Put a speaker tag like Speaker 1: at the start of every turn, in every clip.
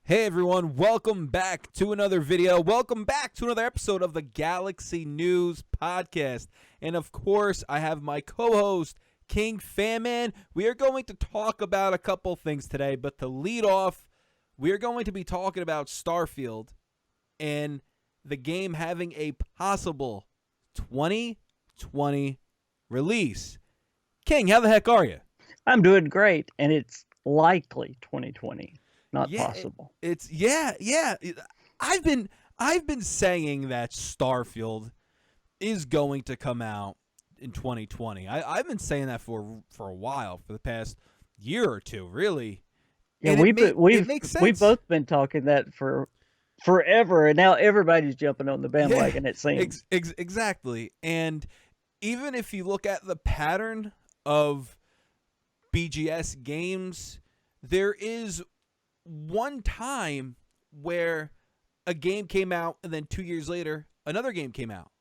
Speaker 1: Hey everyone, welcome back to another video. Welcome back to another episode of the Galaxy News Podcast. And of course, I have my co-host, King Famine. We are going to talk about a couple things today, but to lead off, we are going to be talking about Starfield and the game having a possible 2020 release. King, how the heck are you?
Speaker 2: I'm doing great, and it's likely 2020, not possible.
Speaker 1: I've been saying that Starfield is going to come out in 2020. I've been saying that for a while, for the past year or two, really.
Speaker 2: Yeah,
Speaker 1: And it makes sense.
Speaker 2: we've both been talking that for forever, and now everybody's jumping on the bandwagon. It seems
Speaker 1: exactly. And even if you look at the pattern of BGS games, there is one time where a game came out and then 2 years later another game came out.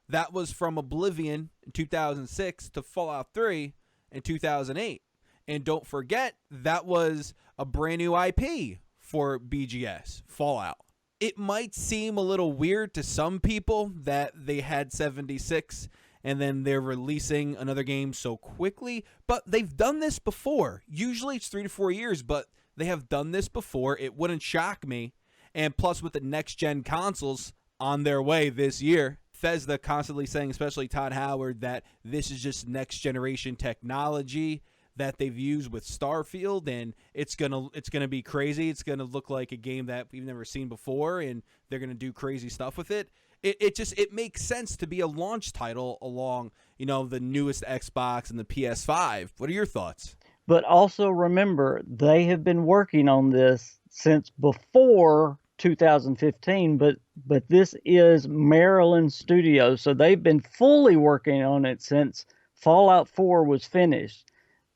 Speaker 1: That was from Oblivion in 2006 to Fallout 3 in 2008. And don't forget, that was a brand new IP for BGS, Fallout. It might seem a little weird to some people that they had 76 and then they're releasing another game so quickly, but they've done this before. Usually it's 3 to 4 years, but they have done this before. It wouldn't shock me. And plus, with the next-gen consoles on their way this year, Bethesda constantly saying, especially Todd Howard, that this is just next-generation technology that they've used with Starfield, and it's gonna be crazy. It's gonna look like a game that we've never seen before, and they're gonna do crazy stuff with it. It makes sense to be a launch title along, the newest Xbox and the PS5. What are your thoughts?
Speaker 2: But also remember, they have been working on this since before 2015, but this is Maryland Studios, so they've been fully working on it since Fallout 4 was finished.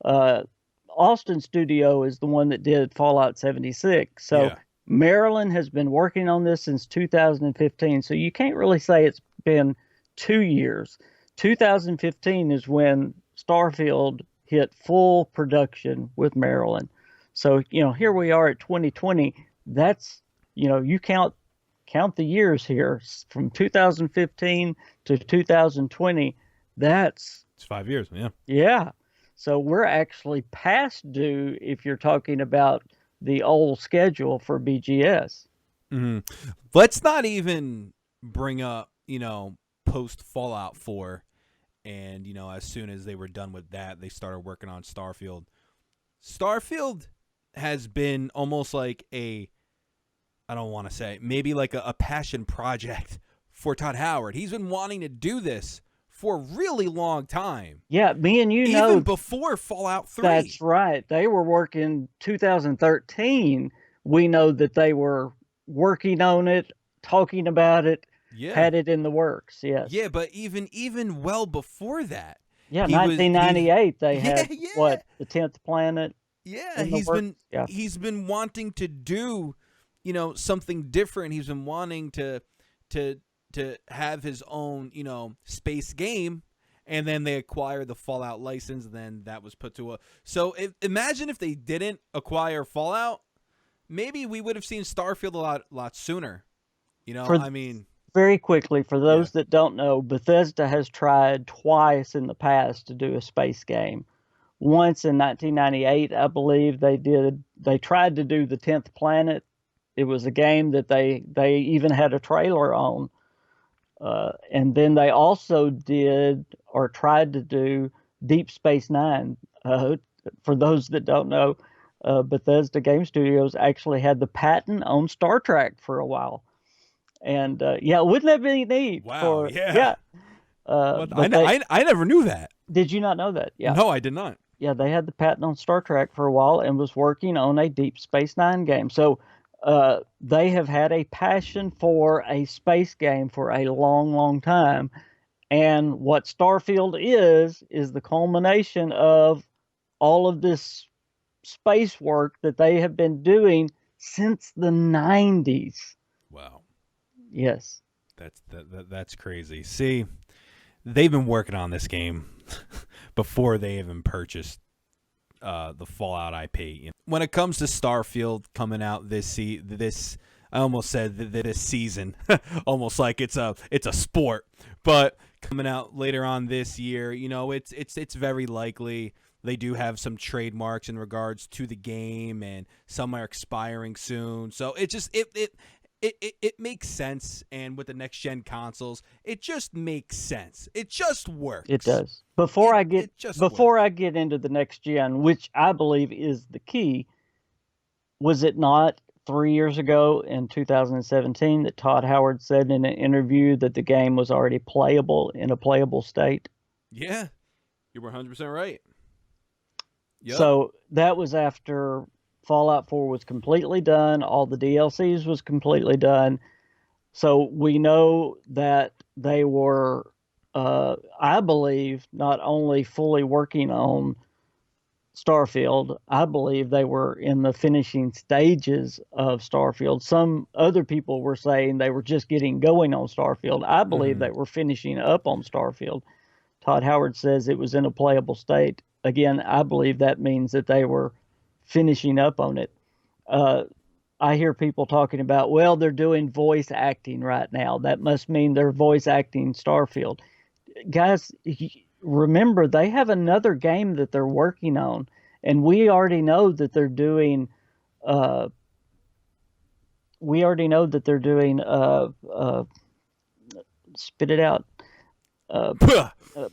Speaker 2: Austin Studio is the one that did Fallout 76, so yeah. Maryland has been working on this since 2015, so you can't really say it's been 2 years. 2015 is when Starfield hit full production with Maryland. So, here we are at 2020. That's, you count the years here from 2015 to 2020. It's
Speaker 1: 5 years, yeah.
Speaker 2: Yeah. So we're actually past due if you're talking about the old schedule for BGS.
Speaker 1: Mm-hmm. Let's not even bring up, post Fallout 4. And, as soon as they were done with that, they started working on Starfield. Starfield has been almost like I don't want to say, maybe like a passion project for Todd Howard. He's been wanting to do this for a really long time.
Speaker 2: Yeah, me and you know.
Speaker 1: Even before Fallout 3.
Speaker 2: That's right. They were working 2013. We know that they were working on it, talking about it. Yeah. Had it in the works, yes.
Speaker 1: Yeah, but even well before that.
Speaker 2: Yeah, 1998 they had what, the 10th planet?
Speaker 1: Yeah, he's been wanting to do, something different. He's been wanting to have his own, space game, and then they acquired the Fallout license, and then that was put to a. So imagine if they didn't acquire Fallout, maybe we would have seen Starfield a lot sooner.
Speaker 2: Very quickly, for those that don't know, Bethesda has tried twice in the past to do a space game. Once in 1998, I believe they tried to do the 10th Planet. It was a game that they even had a trailer on. And then they also did or tried to do Deep Space Nine. For those that don't know, Bethesda Game Studios actually had the patent on Star Trek for a while. And wouldn't that be neat?
Speaker 1: Wow! I never knew that.
Speaker 2: Did you not know that? Yeah.
Speaker 1: No, I did not.
Speaker 2: Yeah, they had the patent on Star Trek for a while and was working on a Deep Space Nine game. So they have had a passion for a space game for a long, long time. And what Starfield is the culmination of all of this space work that they have been doing since the 90s.
Speaker 1: Wow.
Speaker 2: Yes.
Speaker 1: That's crazy. See, they've been working on this game before they even purchased the Fallout IP. You know? When it comes to Starfield coming out this I almost said this season, almost like it's a sport, but coming out later on this year, you know, it's very likely they do have some trademarks in regards to the game, and some are expiring soon. So it makes sense, and with the next gen consoles, it just makes sense. It just works.
Speaker 2: It does. Before I get
Speaker 1: works.
Speaker 2: into the next gen, which I believe is the key, was it not 3 years ago in 2017 that Todd Howard said in an interview that the game was already playable in a playable state?
Speaker 1: Yeah, you were 100% right. Yep.
Speaker 2: So that was after Fallout 4 was completely done, all the DLCs was completely done. So we know that they were, I believe, not only fully working on Starfield, I believe they were in the finishing stages of Starfield. Some other people were saying they were just getting going on Starfield. I believe they were finishing up on Starfield. Todd Howard says it was in a playable state. Again, I believe that means that they were finishing up on it. I hear people talking about, well, they're doing voice acting right now. That must mean they're voice acting Starfield. Guys, remember, they have another game that they're working on, and we already know that they're doing. Spit it out.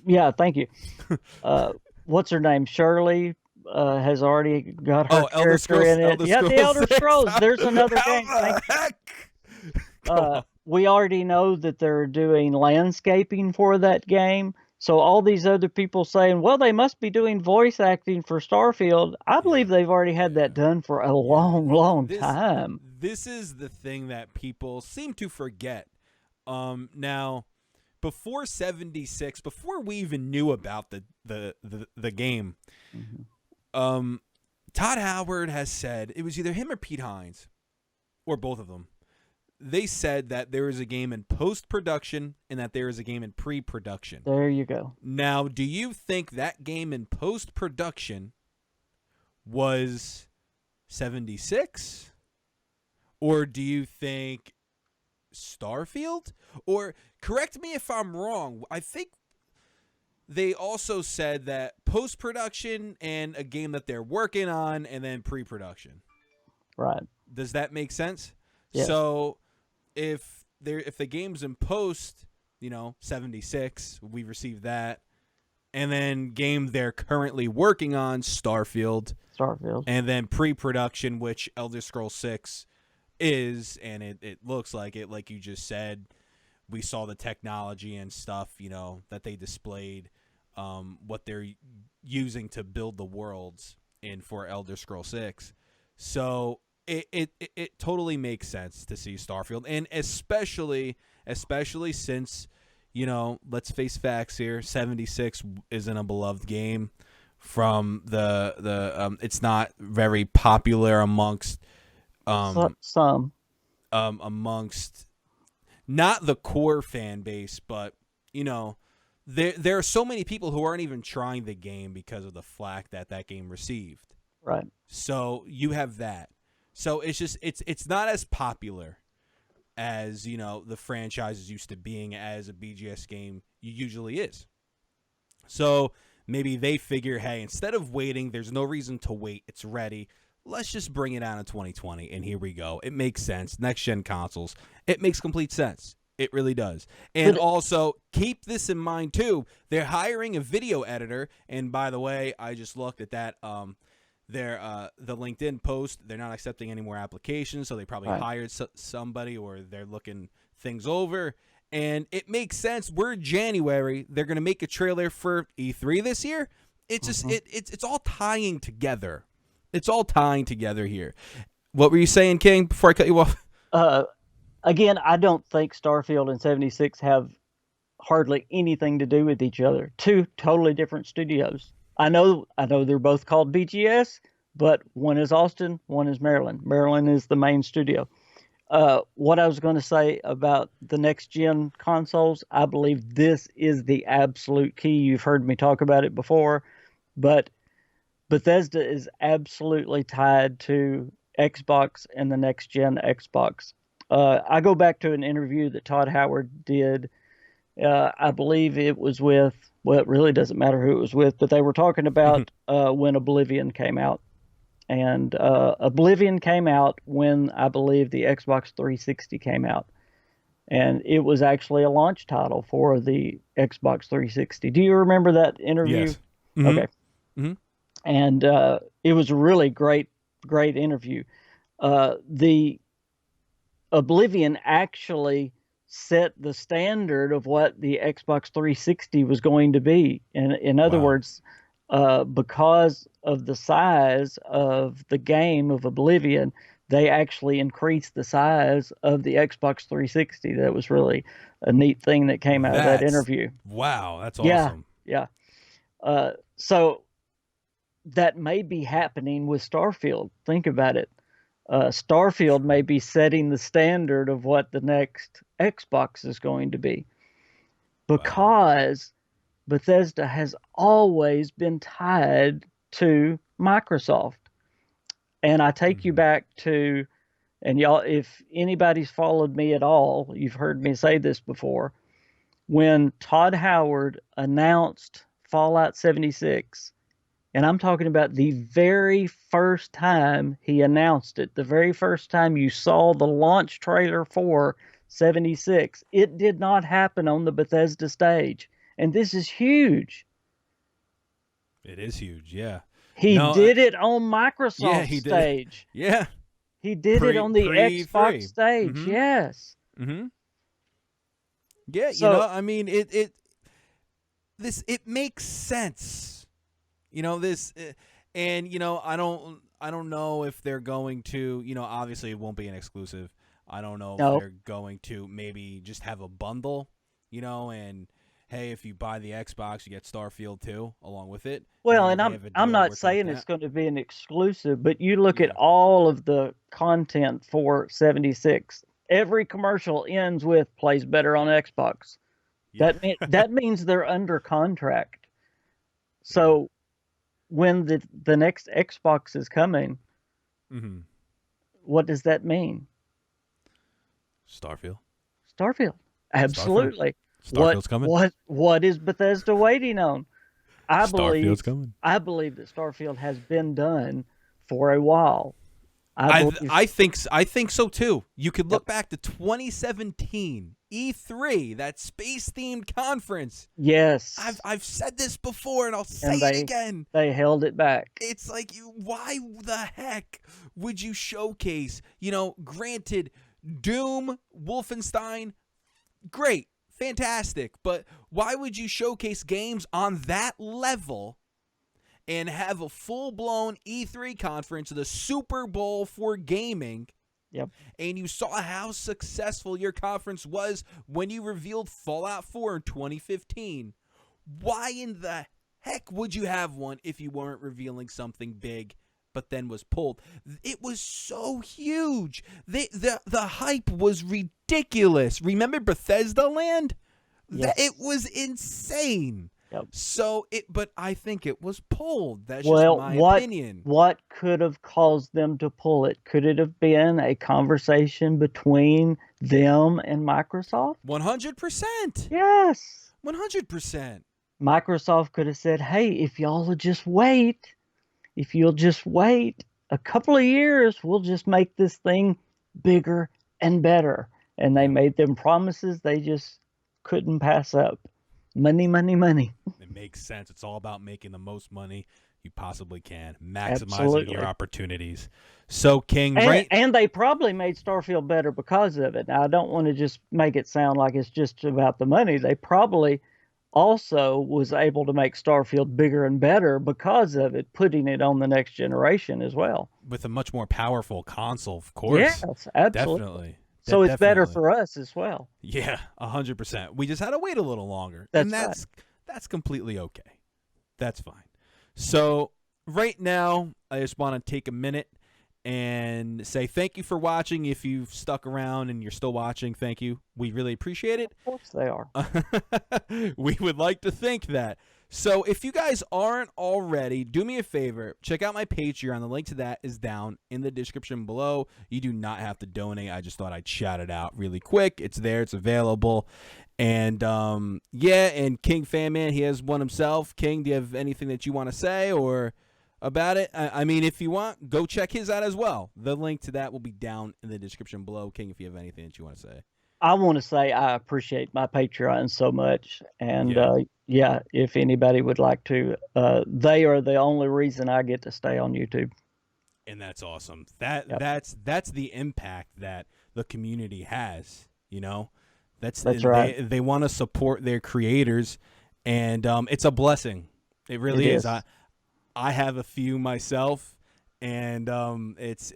Speaker 2: Yeah, thank you. What's her name? Shirley has already got her character in it. Yeah, the Elder Scrolls. There's another game. We already know that they're doing landscaping for that game. So all these other people saying, well, they must be doing voice acting for Starfield. I believe they've already had that done for a long time.
Speaker 1: This is the thing that people seem to forget. Now, before 76, before we even knew about the game, Todd Howard has said, it was either him or Pete Hines, or both of them. They said that there is a game in post-production and that there is a game in pre-production.
Speaker 2: There you go.
Speaker 1: Now, do you think that game in post-production was 76? Or do you think Starfield? Or, correct me if I'm wrong, I think they also said that post-production and a game that they're working on, and then pre-production.
Speaker 2: Right.
Speaker 1: Does that make sense?
Speaker 2: Yes.
Speaker 1: So if the game's in post, 76, we received that, and then game they're currently working on, Starfield, and then pre-production, which Elder Scrolls 6 is, and it looks like it, like you just said. We saw the technology and stuff, that they displayed, what they're using to build the worlds in for Elder Scrolls 6. So it totally makes sense to see Starfield, and especially since, let's face facts here, 76 isn't a beloved game from the it's not very popular amongst
Speaker 2: some
Speaker 1: amongst not the core fan base, but there are so many people who aren't even trying the game because of the flack that game received.
Speaker 2: Right.
Speaker 1: So you have that. So it's just it's not as popular as the franchise is used to being as a BGS game usually is. So maybe they figure, hey, instead of waiting, there's no reason to wait. It's ready. Let's just bring it out in 2020, and here we go. It makes sense. Next-gen consoles. It makes complete sense. It really does. And also, keep this in mind, too. They're hiring a video editor, and by the way, I just looked at that. The LinkedIn post, they're not accepting any more applications, so they probably hired somebody, or they're looking things over. And it makes sense. We're in January. They're going to make a trailer for E3 this year. It's just it's all tying together. It's all tying together here. What were you saying, King, before I cut you off?
Speaker 2: Again, I don't think Starfield and 76 have hardly anything to do with each other. Two totally different studios. I know they're both called BGS, but one is Austin, one is Maryland. Maryland is the main studio. What I was going to say about the next-gen consoles, I believe this is the absolute key. You've heard me talk about it before, but Bethesda is absolutely tied to Xbox and the next gen Xbox. I go back to an interview that Todd Howard did. I believe it was with, well, it really doesn't matter who it was with, but they were talking about when Oblivion came out. And Oblivion came out when I believe the Xbox 360 came out. And it was actually a launch title for the Xbox 360. Do you remember that interview?
Speaker 1: Yes. Mm-hmm.
Speaker 2: Okay.
Speaker 1: Mm-hmm.
Speaker 2: And it was a really great, great interview. The Oblivion actually set the standard of what the Xbox 360 was going to be. And in other
Speaker 1: Wow.
Speaker 2: words, because of the size of the game of Oblivion, they actually increased the size of the Xbox 360. That was really a neat thing that came out of that interview.
Speaker 1: Wow, that's
Speaker 2: Yeah,
Speaker 1: awesome.
Speaker 2: yeah. So that may be happening with Starfield. Think about it. Starfield may be setting the standard of what the next Xbox is going to be because Bethesda has always been tied to Microsoft. And I take you back to, and y'all, if anybody's followed me at all, you've heard me say this before. When Todd Howard announced Fallout 76, and I'm talking about the very first time he announced it, the very first time you saw the launch trailer for 76, it did not happen on the Bethesda stage. And this is huge.
Speaker 1: It is huge, yeah.
Speaker 2: He did it on Microsoft's
Speaker 1: he did.
Speaker 2: stage.
Speaker 1: Yeah.
Speaker 2: He did it on the Xbox stage.
Speaker 1: Mm-hmm.
Speaker 2: Yes.
Speaker 1: Mm-hmm. Yeah,
Speaker 2: So,
Speaker 1: I mean, it makes sense. This, and I don't know if they're going to, obviously it won't be an exclusive. I don't know if they're going to maybe just have a bundle, and hey, if you buy the Xbox, you get Starfield too along with it.
Speaker 2: Well, and I'm not saying it's going to be an exclusive, but you look at all of the content for 76. Every commercial ends with plays better on Xbox. Yeah. That means they're under contract. So when the next Xbox is coming, what does that mean?
Speaker 1: Starfield.
Speaker 2: Absolutely.
Speaker 1: Starfield's coming.
Speaker 2: What is Bethesda waiting on?
Speaker 1: Starfield's coming.
Speaker 2: I believe that Starfield has been done for a while.
Speaker 1: I think so too. You could look back to 2017 E3, that space-themed conference.
Speaker 2: Yes.
Speaker 1: I've said this before, and I'll say it again.
Speaker 2: They held it back.
Speaker 1: It's like, why the heck would you showcase, granted, Doom, Wolfenstein, great, fantastic, but why would you showcase games on that level and have a full-blown E3 conference, the Super Bowl for gaming?
Speaker 2: Yep.
Speaker 1: And you saw how successful your conference was when you revealed Fallout 4 in 2015. Why in the heck would you have one if you weren't revealing something big, but then was pulled? It was so huge. The hype was ridiculous. Remember Bethesda Land?
Speaker 2: Yes.
Speaker 1: It was insane.
Speaker 2: Yep.
Speaker 1: But I think it was pulled. That's just my opinion.
Speaker 2: What could have caused them to pull it? Could it have been a conversation between them and Microsoft?
Speaker 1: 100%.
Speaker 2: Yes.
Speaker 1: 100%.
Speaker 2: Microsoft could have said, hey, if you'll just wait a couple of years, we'll just make this thing bigger and better. And they made them promises they just couldn't pass up. Money, money, money.
Speaker 1: It makes sense. It's all about making the most money you possibly can, maximizing your opportunities. So, King,
Speaker 2: and they probably made Starfield better because of it. Now, I don't want to just make it sound like it's just about the money. They probably also was able to make Starfield bigger and better because of it, putting it on the next generation as well.
Speaker 1: With a much more powerful console, of course.
Speaker 2: Yes, absolutely.
Speaker 1: Definitely.
Speaker 2: So it's better for us as well.
Speaker 1: Yeah, 100%. We just had to wait a little longer.
Speaker 2: That's
Speaker 1: completely okay. That's fine. So right now, I just want to take a minute and say thank you for watching. If you've stuck around and you're still watching, thank you. We really appreciate it.
Speaker 2: Of course they are.
Speaker 1: We would like to think that. So if you guys aren't already, do me a favor. Check out my Patreon. The link to that is down in the description below. You do not have to donate. I just thought I'd shout it out really quick. It's there. It's available. And, and King Fan Man, he has one himself. King, do you have anything that you want to say or about it? I mean, if you want, go check his out as well. The link to that will be down in the description below. King, if you have anything that you want to say.
Speaker 2: I want to say I appreciate my Patreon so much, and if anybody would like to, they are the only reason I get to stay on YouTube.
Speaker 1: And that's awesome. That's the impact that the community has. You know, that's right. They want to support their creators, and it's a blessing. It really is. I have a few myself, and it's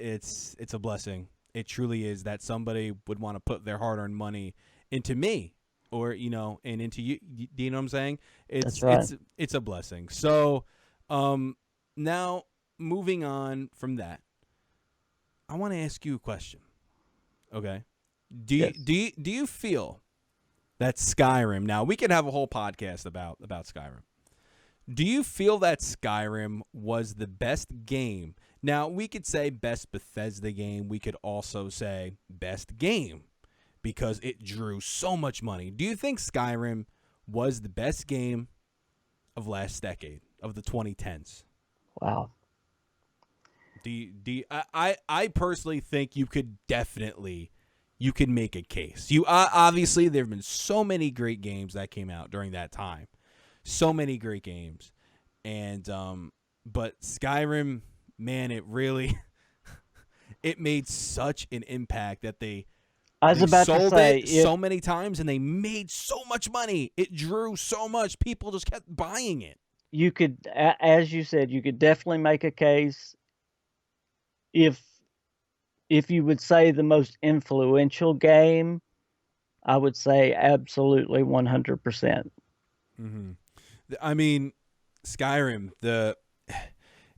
Speaker 1: a blessing. It truly is that somebody would want to put their hard-earned money into me, or and into you. Do you know what I'm saying?
Speaker 2: That's right.
Speaker 1: It's a blessing. So, now moving on from that, I want to ask you a question. Okay, do you feel that Skyrim? Now we could have a whole podcast about Skyrim. Do you feel that Skyrim was the best game? Now, we could say best Bethesda game. We could also say best game because it drew so much money. Do you think Skyrim was the best game of last decade, of the 2010s?
Speaker 2: Wow.
Speaker 1: I personally think you could make a case. Obviously, there have been so many great games that came out during that time. So many great games. And but Skyrim, man, it really it made such an impact that they sold it so many times and they made so much money. It drew so much. People just kept buying it.
Speaker 2: You could, as you said, you could definitely make a case. If you would say the most influential game, I would say absolutely 100%.
Speaker 1: Mm-hmm. I mean, Skyrim,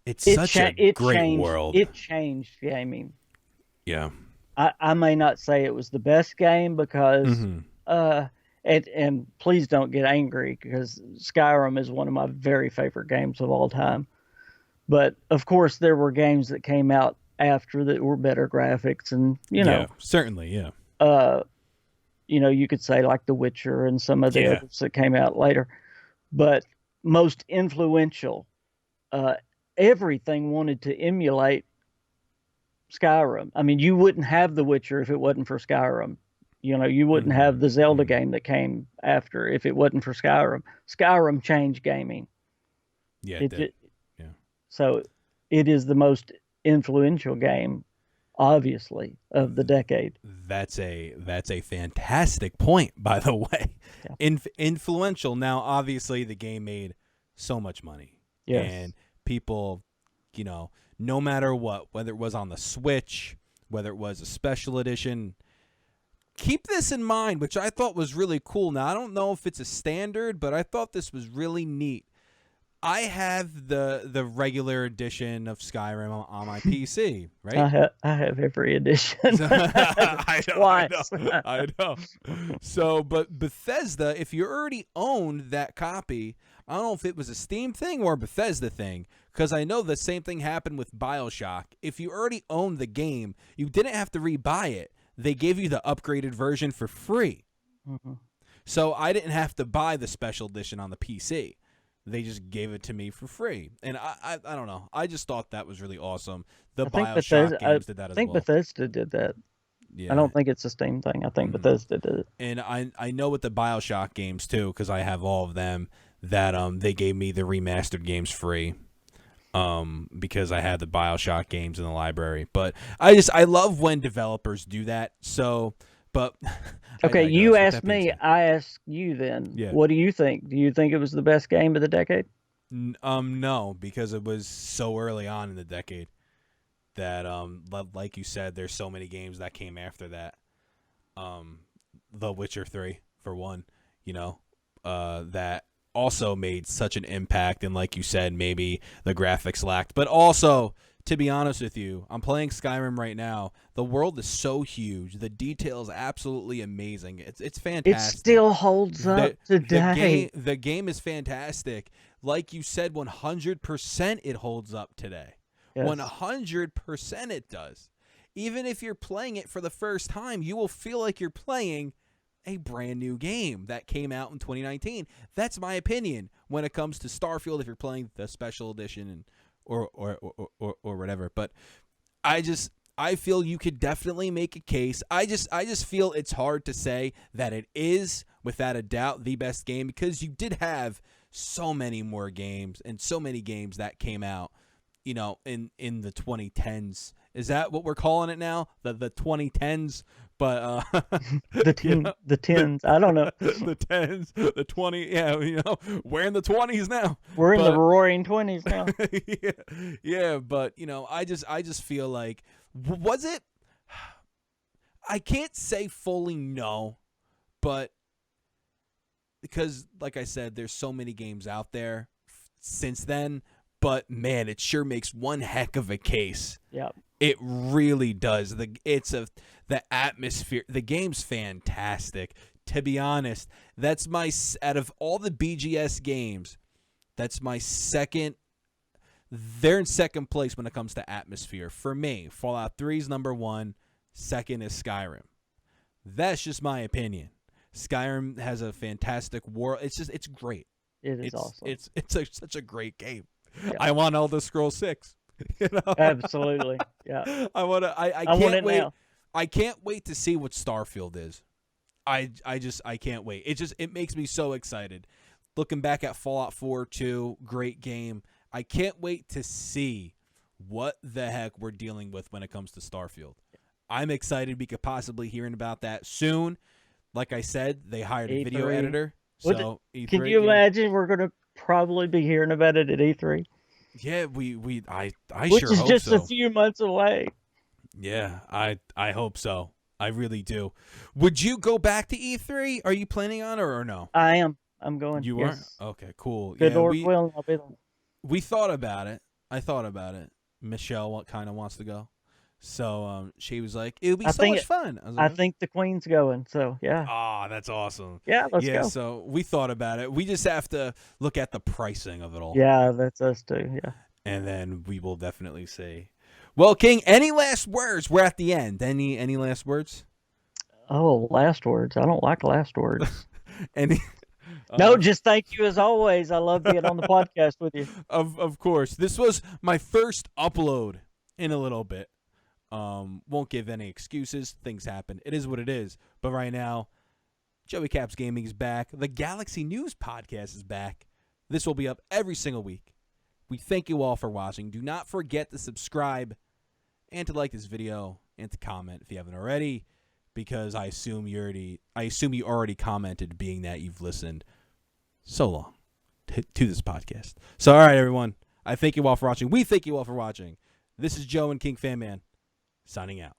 Speaker 1: it's such a great world.
Speaker 2: It changed gaming.
Speaker 1: Yeah.
Speaker 2: I may not say it was the best game because, and please don't get angry because Skyrim is one of my very favorite games of all time. But of course, there were games that came out after that were better graphics, and
Speaker 1: yeah, certainly, yeah.
Speaker 2: You could say like The Witcher and some of the others that came out later. But most influential, everything wanted to emulate Skyrim. I mean, you wouldn't have The Witcher if it wasn't for Skyrim. You wouldn't have the Zelda game that came after if it wasn't for Skyrim. Skyrim changed gaming.
Speaker 1: Yeah, it did. Yeah.
Speaker 2: So it is the most influential game, obviously, of the decade.
Speaker 1: That's a fantastic point, by the way. Yeah. Influential. Now, obviously, the game made so much money.
Speaker 2: Yes.
Speaker 1: And people, no matter what, whether it was on the Switch, whether it was a special edition, keep this in mind, which I thought was really cool. Now, I don't know if it's a standard, but I thought this was really neat. I have the regular edition of Skyrim on my PC, right?
Speaker 2: I have every edition.
Speaker 1: I know. So, but Bethesda, if you already owned that copy, I don't know if it was a Steam thing or a Bethesda thing, because I know the same thing happened with BioShock. If you already owned the game, you didn't have to rebuy it. They gave you the upgraded version for free.
Speaker 2: Mm-hmm.
Speaker 1: So I didn't have to buy the special edition on the PC. They just gave it to me for free. And I don't know. I just thought that was really awesome. The BioShock games did that as well.
Speaker 2: I think Bethesda did that. Yeah. I don't think it's a Steam thing. I think Bethesda did it.
Speaker 1: And I know with the BioShock games, too, because I have all of them, that they gave me the remastered games free because I had the BioShock games in the library. But I love when developers do that. So... But
Speaker 2: okay, you asked me. I asked you then. Yeah. What do you think? Do you think it was the best game of the decade?
Speaker 1: No, because it was so early on in the decade that, like you said, there's so many games that came after that. The Witcher 3, for one, that also made such an impact, and like you said, maybe the graphics lacked, but also to be honest with you, I'm playing Skyrim right now. The world is so huge. The detail is absolutely amazing. It's
Speaker 2: It
Speaker 1: fantastic.
Speaker 2: still holds up today.
Speaker 1: The game is fantastic. Like you said, 100% it holds up today.
Speaker 2: Yes.
Speaker 1: 100% it does. Even if you're playing it for the first time, you will feel like you're playing a brand new game that came out in 2019. That's my opinion when it comes to Starfield. If you're playing the special edition and or whatever, but I feel you could definitely make a case. I just feel it's hard to say that it is without a doubt the best game, because you did have so many more games and so many games that came out, you know, in the 2010s. Is that what we're calling it now? The 2010s, but
Speaker 2: the tens. I don't know.
Speaker 1: The 10s, the 20. Yeah, you know, we're in the 20s now.
Speaker 2: We're in the roaring 20s now.
Speaker 1: yeah, but you know, I just feel like, was it? I can't say fully no, but because, like I said, there's so many games out there since then. But man, it sure makes one heck of a case.
Speaker 2: Yeah.
Speaker 1: It really does. The atmosphere. The game's fantastic. To be honest, that's out of all the BGS games, that's my second. They're in second place when it comes to atmosphere for me. Fallout 3 is number 1. Second is Skyrim. That's just my opinion. Skyrim has a fantastic world. It's great.
Speaker 2: It's awesome.
Speaker 1: It's such a great game.
Speaker 2: Yeah.
Speaker 1: I want Elder Scrolls 6. You know?
Speaker 2: Absolutely. Yeah.
Speaker 1: I can't wait. Now. I can't wait to see what Starfield is. I can't wait. It makes me so excited. Looking back at Fallout 4 too, great game. I can't wait to see what the heck we're dealing with when it comes to Starfield. I'm excited. We could possibly hearing about that soon. Like I said, they hired a video editor. So E3,
Speaker 2: can you imagine we're going to probably be hearing about it at E3?
Speaker 1: Yeah, I
Speaker 2: Which
Speaker 1: sure hope so. Which
Speaker 2: is just a few months away.
Speaker 1: Yeah, I hope so. I really do. Would you go back to E3? Are you planning on it or no?
Speaker 2: I am. I'm going.
Speaker 1: You
Speaker 2: yes.
Speaker 1: are? Okay, cool.
Speaker 2: Good Lord willing, I'll be there.
Speaker 1: We thought about it. I thought about it. Michelle kind of wants to go. So she was like, it would be so much fun.
Speaker 2: I think the Queen's going, so yeah.
Speaker 1: Oh, that's awesome.
Speaker 2: Yeah, let's go.
Speaker 1: So we thought about it. We just have to look at the pricing of it all.
Speaker 2: Yeah, that's us too, yeah.
Speaker 1: And then we will definitely see. Well, King, any last words? We're at the end. Any last words?
Speaker 2: Oh, last words. I don't like last words.
Speaker 1: Any...
Speaker 2: No, just thank you as always. I love being on the podcast with you.
Speaker 1: Of course. This was my first upload in a little bit. Won't give any excuses. Things happen. It is what it is. But right now, Joey Caps Gaming is back. The Galaxy News Podcast is back. This will be up every single week. We thank you all for watching. Do not forget to subscribe and to like this video and to comment if you haven't already, because I assume you already commented, being that you've listened so long to this podcast. So, all right, everyone. I thank you all for watching. We thank you all for watching. This is Joe and King Fan Man signing out.